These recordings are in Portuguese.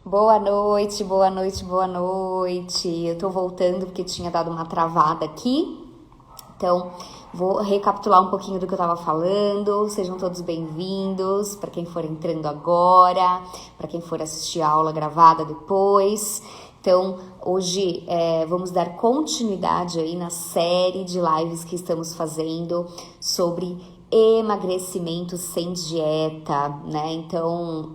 Boa noite, boa noite, boa noite. Eu tô voltando porque tinha dado uma travada aqui. Então, vou recapitular um pouquinho do que eu tava falando. Sejam todos bem-vindos, para quem for entrando agora, para quem for assistir a aula gravada depois. Então, hoje vamos dar continuidade aí na série de lives que estamos fazendo sobre emagrecimento sem dieta, né? Então,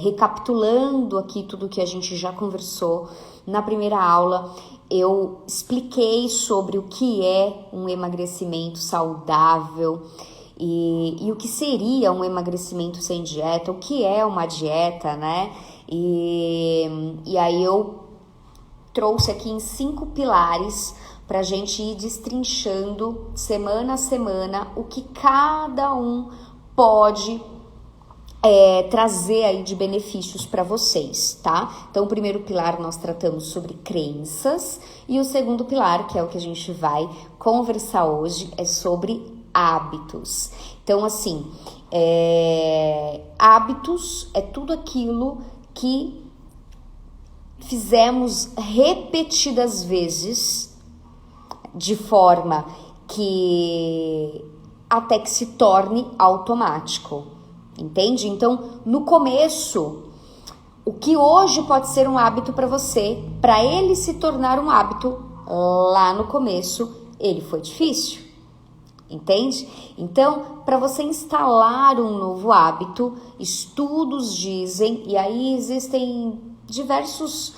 recapitulando aqui tudo que a gente já conversou na primeira aula, eu expliquei sobre o que é um emagrecimento saudável e o que seria um emagrecimento sem dieta, o que é uma dieta, né? E aí eu trouxe aqui em 5 pilares para a gente ir destrinchando semana a semana o que cada um pode trazer aí de benefícios para vocês, tá? Então, o primeiro pilar nós tratamos sobre crenças e o segundo pilar, que é o que a gente vai conversar hoje, é sobre hábitos. Então, assim, hábitos é tudo aquilo que fizemos repetidas vezes de forma que até que se torne automático, entende? Então, no começo, o que hoje pode ser um hábito para você, para ele se tornar um hábito, lá no começo, ele foi difícil, entende? Então, para você instalar um novo hábito, estudos dizem, e aí existem diversos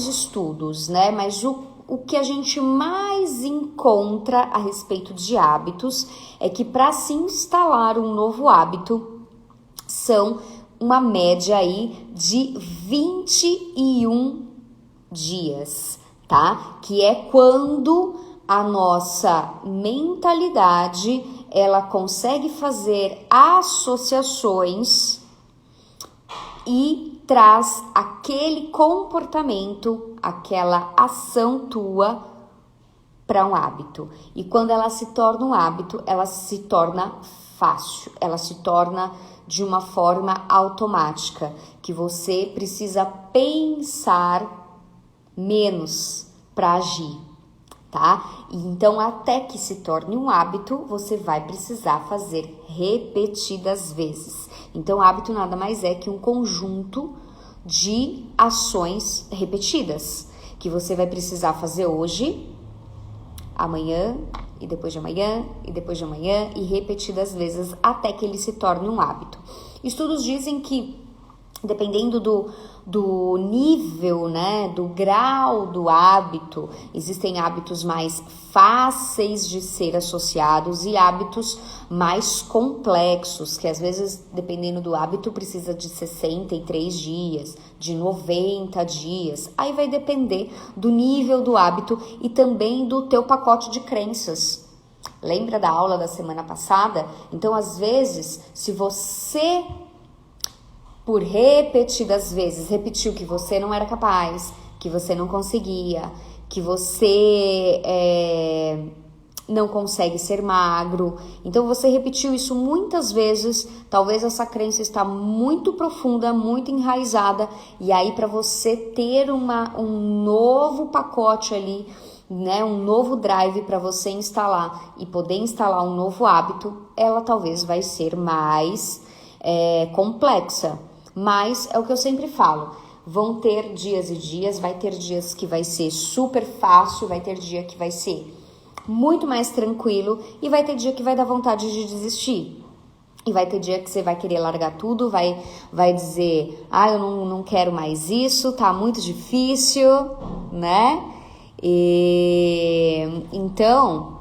estudos, né? Mas o que a gente mais encontra a respeito de hábitos é que para se instalar um novo hábito são uma média aí de 21 dias, tá? Que é quando a nossa mentalidade ela consegue fazer associações e traz aquele comportamento, aquela ação tua para um hábito. E quando ela se torna um hábito, ela se torna fácil, ela se torna de uma forma automática, que você precisa pensar menos para agir, tá? Então, até que se torne um hábito, você vai precisar fazer repetidas vezes. Então, hábito nada mais é que um conjunto de ações repetidas, que você vai precisar fazer hoje, amanhã, e depois de amanhã, e depois de amanhã, e repetidas vezes até que ele se torne um hábito. Estudos dizem que, dependendo do nível, né, do grau do hábito, existem hábitos mais fáceis de ser associados e hábitos mais complexos, que às vezes, dependendo do hábito, precisa de 63 dias, de 90 dias. Aí vai depender do nível do hábito e também do teu pacote de crenças. Lembra da aula da semana passada? Então, às vezes, se você por repetidas vezes repetiu que você não era capaz, que você não conseguia, que você não consegue ser magro. Então você repetiu isso muitas vezes, talvez essa crença está muito profunda, muito enraizada, e aí para você ter um novo pacote ali, né, um novo drive para você instalar e poder instalar um novo hábito, ela talvez vai ser mais complexa. Mas é o que eu sempre falo, vão ter dias e dias, vai ter dias que vai ser super fácil, vai ter dia que vai ser muito mais tranquilo e vai ter dia que vai dar vontade de desistir. E vai ter dia que você vai querer largar tudo, vai dizer, eu não quero mais isso, tá muito difícil, né? Então,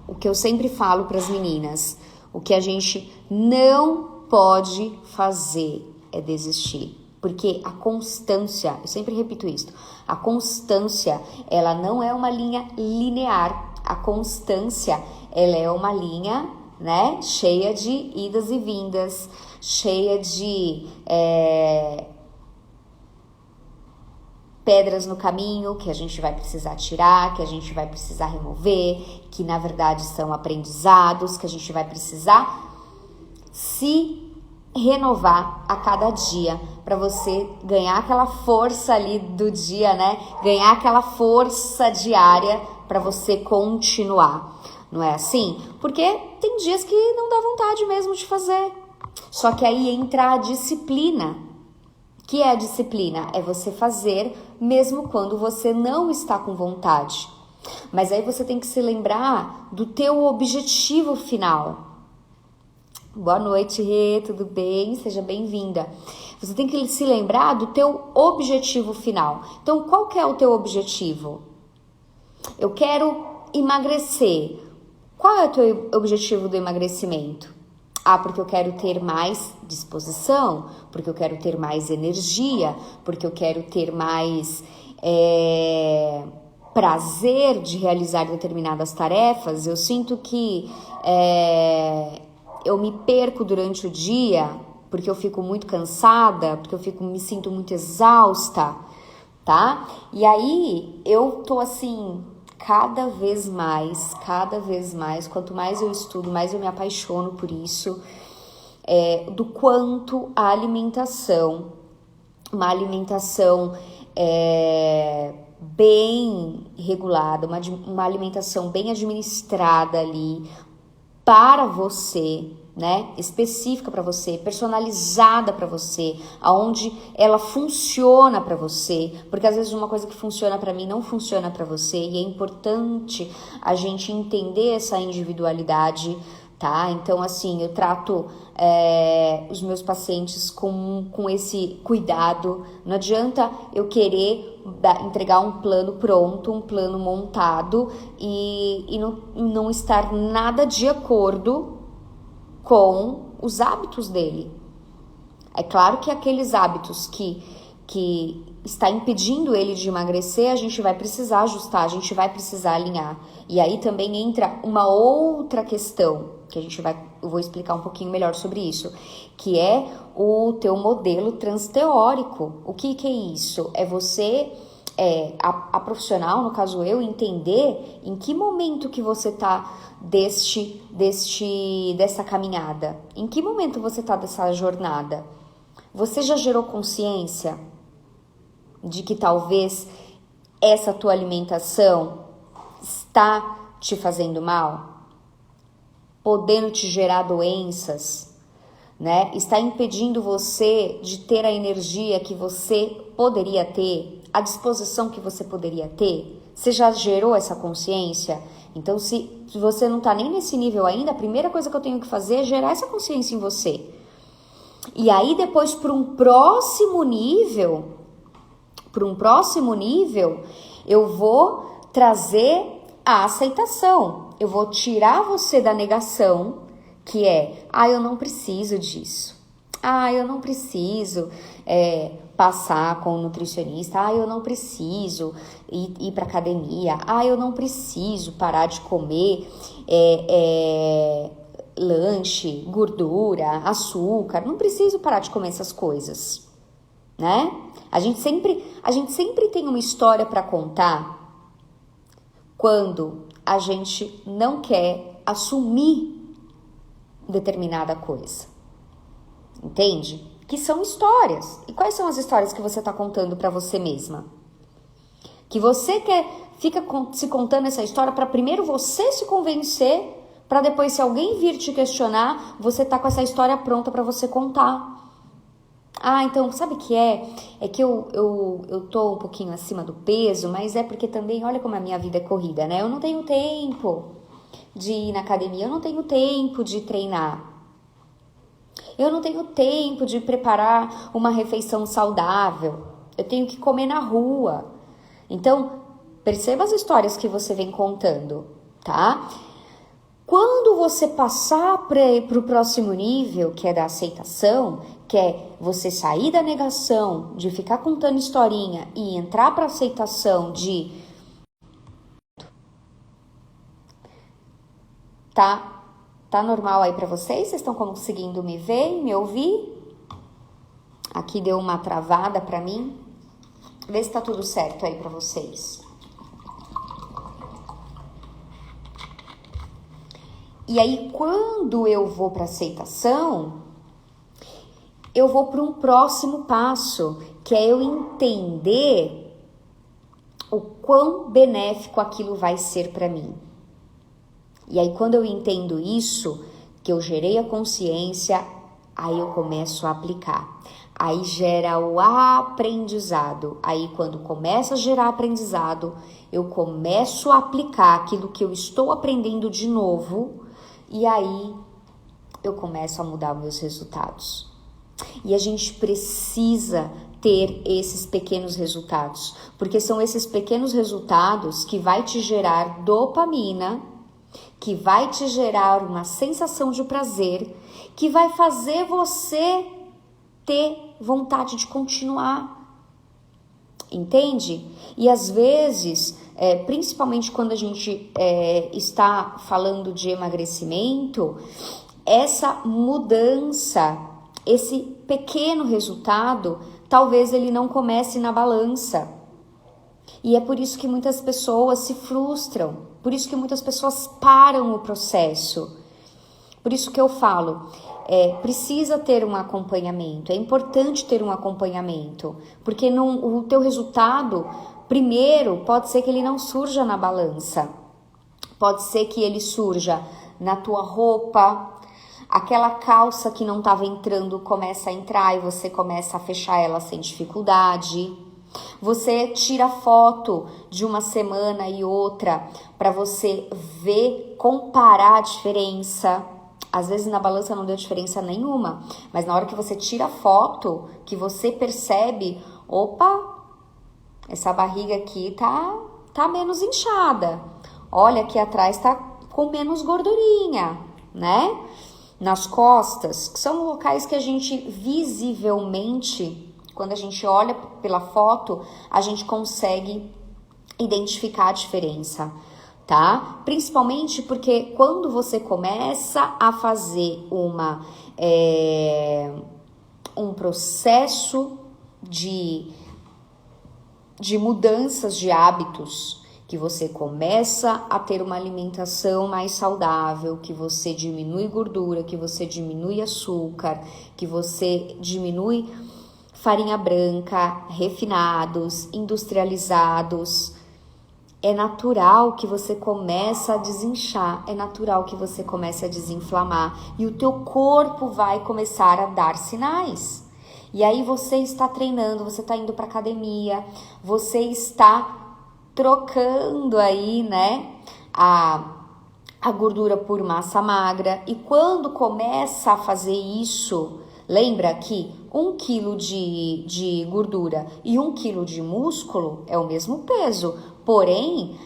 o que eu sempre falo para as meninas, o que a gente não pode fazer é desistir, porque a constância, eu sempre repito isso, a constância, ela não é uma linha linear, a constância, ela é uma linha, né, cheia de idas e vindas, cheia de pedras no caminho que a gente vai precisar tirar, que a gente vai precisar remover, que na verdade são aprendizados, que a gente vai precisar se renovar a cada dia, para você ganhar aquela força ali do dia, né? Ganhar aquela força diária para você continuar. Não é assim? Porque tem dias que não dá vontade mesmo de fazer. Só que aí entra a disciplina. Que é a disciplina? É você fazer mesmo quando você não está com vontade. Mas aí você tem que se lembrar do teu objetivo final. Boa noite, Rê, tudo bem? Seja bem-vinda. Você tem que se lembrar do teu objetivo final. Então, qual que é o teu objetivo? Eu quero emagrecer. Qual é o teu objetivo do emagrecimento? Ah, porque eu quero ter mais disposição, porque eu quero ter mais energia, porque eu quero ter mais prazer de realizar determinadas tarefas. Eu sinto que eu me perco durante o dia porque eu fico muito cansada, porque me sinto muito exausta, tá? E aí eu tô assim, cada vez mais, quanto mais eu estudo, mais eu me apaixono por isso, do quanto a alimentação, uma alimentação bem regulada, uma alimentação bem administrada ali para você, né? Específica para você, personalizada para você, aonde ela funciona para você, porque às vezes uma coisa que funciona para mim não funciona para você, e é importante a gente entender essa individualidade, tá? Então, assim, eu trato os meus pacientes com esse cuidado. Não adianta eu querer entregar um plano pronto, um plano montado e não estar nada de acordo com os hábitos dele. É claro que aqueles hábitos que está impedindo ele de emagrecer, a gente vai precisar ajustar, a gente vai precisar alinhar. E aí também entra uma outra questão, que eu vou explicar um pouquinho melhor sobre isso, que é o teu modelo transteórico. O que é isso? É você, a profissional, no caso eu, entender em que momento que você tá dessa caminhada, em que momento você tá dessa jornada. Você já gerou consciência de que talvez essa tua alimentação está te fazendo mal? Podendo te gerar doenças, né? Está impedindo você de ter a energia que você poderia ter, a disposição que você poderia ter? Você já gerou essa consciência? Então, se você não está nem nesse nível ainda, a primeira coisa que eu tenho que fazer é gerar essa consciência em você. E aí, depois, para um próximo nível, eu vou trazer a aceitação. Eu vou tirar você da negação, que é, eu não preciso disso. Eu não preciso passar com um nutricionista. Eu não preciso ir para academia. Eu não preciso parar de comer lanche, gordura, açúcar. Não preciso parar de comer essas coisas, né? A gente sempre tem uma história para contar quando a gente não quer assumir determinada coisa. Entende? Que são histórias. E quais são as histórias que você está contando para você mesma? Que você fica se contando essa história para primeiro você se convencer, para depois, se alguém vir te questionar, você tá com essa história pronta para você contar. Então, sabe o que é? É que eu tô um pouquinho acima do peso, mas é porque também, olha como a minha vida é corrida, né? Eu não tenho tempo de ir na academia, eu não tenho tempo de treinar. Eu não tenho tempo de preparar uma refeição saudável. Eu tenho que comer na rua. Então, perceba as histórias que você vem contando, tá? Quando você passar para o próximo nível, que é da aceitação, que é você sair da negação, de ficar contando historinha e entrar para a aceitação de... Tá normal aí para vocês? Vocês estão conseguindo me ver e me ouvir? Aqui deu uma travada para mim. Vê se tá tudo certo aí para vocês. E aí, quando eu vou para aceitação, eu vou para um próximo passo, que é eu entender o quão benéfico aquilo vai ser para mim. E aí, quando eu entendo isso, que eu gerei a consciência, aí eu começo a aplicar. Aí gera o aprendizado. Aí, quando começa a gerar aprendizado, eu começo a aplicar aquilo que eu estou aprendendo de novo, e aí eu começo a mudar meus resultados. E a gente precisa ter esses pequenos resultados, porque são esses pequenos resultados que vai te gerar dopamina, que vai te gerar uma sensação de prazer, que vai fazer você ter vontade de continuar, entende? E às vezes, principalmente quando a gente está falando de emagrecimento, essa mudança, esse pequeno resultado, talvez ele não comece na balança. E é por isso que muitas pessoas se frustram, por isso que muitas pessoas param o processo. Por isso que eu falo, precisa ter um acompanhamento, é importante ter um acompanhamento, porque o teu resultado, primeiro, pode ser que ele não surja na balança, pode ser que ele surja na tua roupa, aquela calça que não estava entrando começa a entrar e você começa a fechar ela sem dificuldade. Você tira foto de uma semana e outra para você ver, comparar a diferença. Às vezes na balança não deu diferença nenhuma, mas na hora que você tira a foto, que você percebe, opa, essa barriga aqui tá menos inchada. Olha, aqui atrás tá com menos gordurinha, né? Nas costas, que são locais que a gente visivelmente, quando a gente olha pela foto, a gente consegue identificar a diferença, tá? Principalmente porque quando você começa a fazer um processo de mudanças de hábitos, que você começa a ter uma alimentação mais saudável, que você diminui gordura, que você diminui açúcar, que você diminui farinha branca, refinados, industrializados, é natural que você comece a desinchar, é natural que você comece a desinflamar e o teu corpo vai começar a dar sinais. E aí você está treinando, você está indo para academia, você está trocando aí, né, a gordura por massa magra. E quando começa a fazer isso, lembra que 1 quilo de gordura e 1 quilo de músculo é o mesmo peso, porém